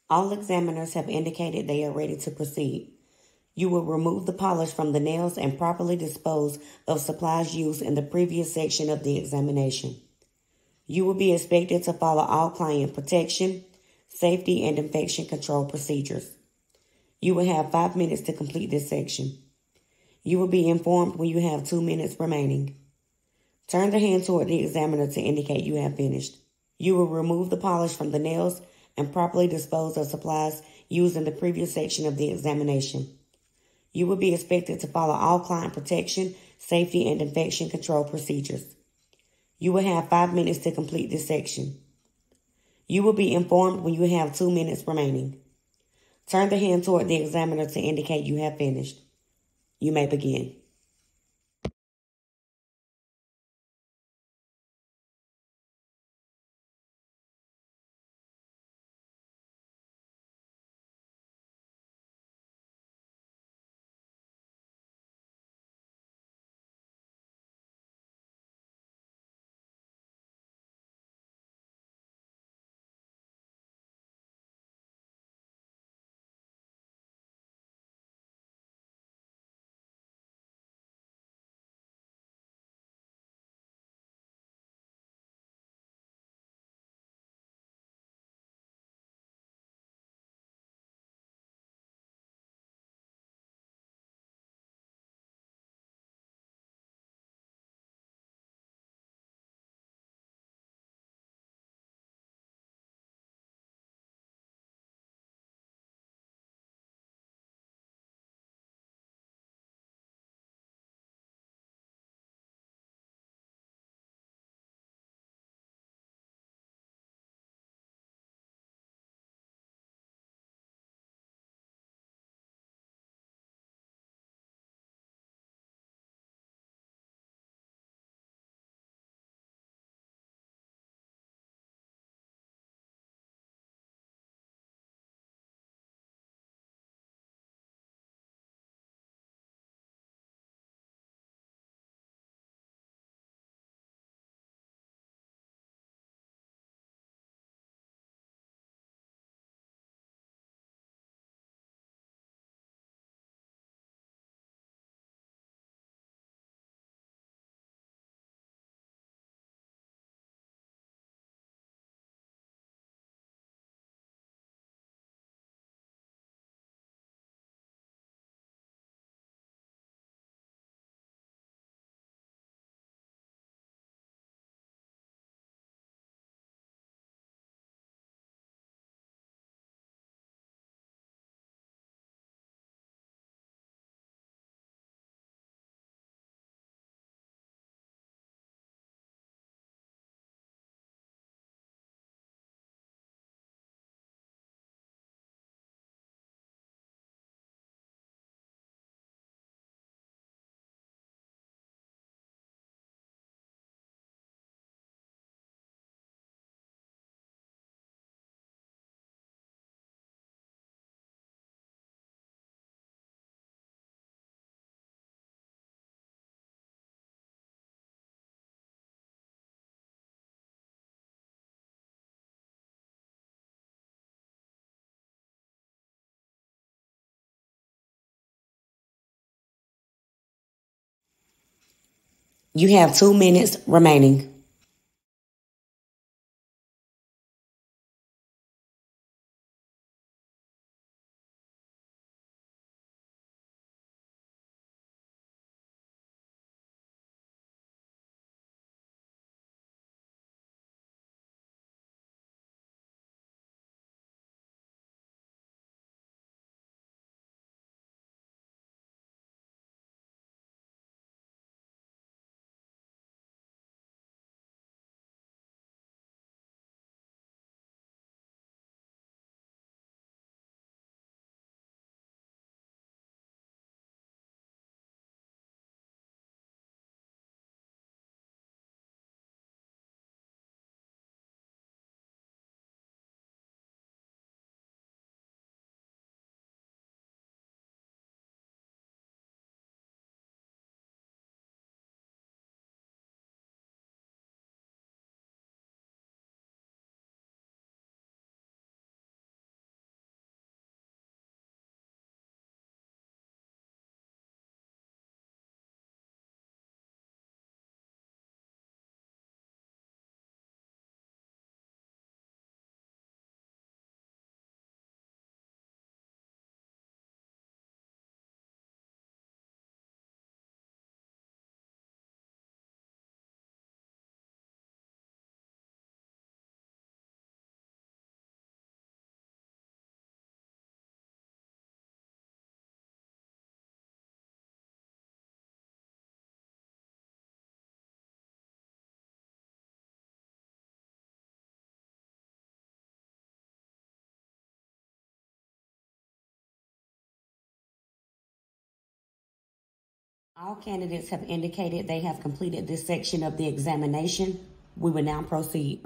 All examiners have indicated they are ready to proceed. You will remove the polish from the nails and properly dispose of supplies used in the previous section of the examination. You will be expected to follow all client protection, safety, and infection control procedures. You will have 5 minutes to complete this section. You will be informed when you have 2 minutes remaining. Turn the hand toward the examiner to indicate you have finished. You will remove the polish from the nails and properly dispose of supplies used in the previous section of the examination. You will be expected to follow all client protection, safety, and infection control procedures. You will have 5 minutes to complete this section. You will be informed when you have 2 minutes remaining. Turn the hand toward the examiner to indicate you have finished. You may begin. You have 2 minutes remaining. All candidates have indicated they have completed this section of the examination. We will now proceed.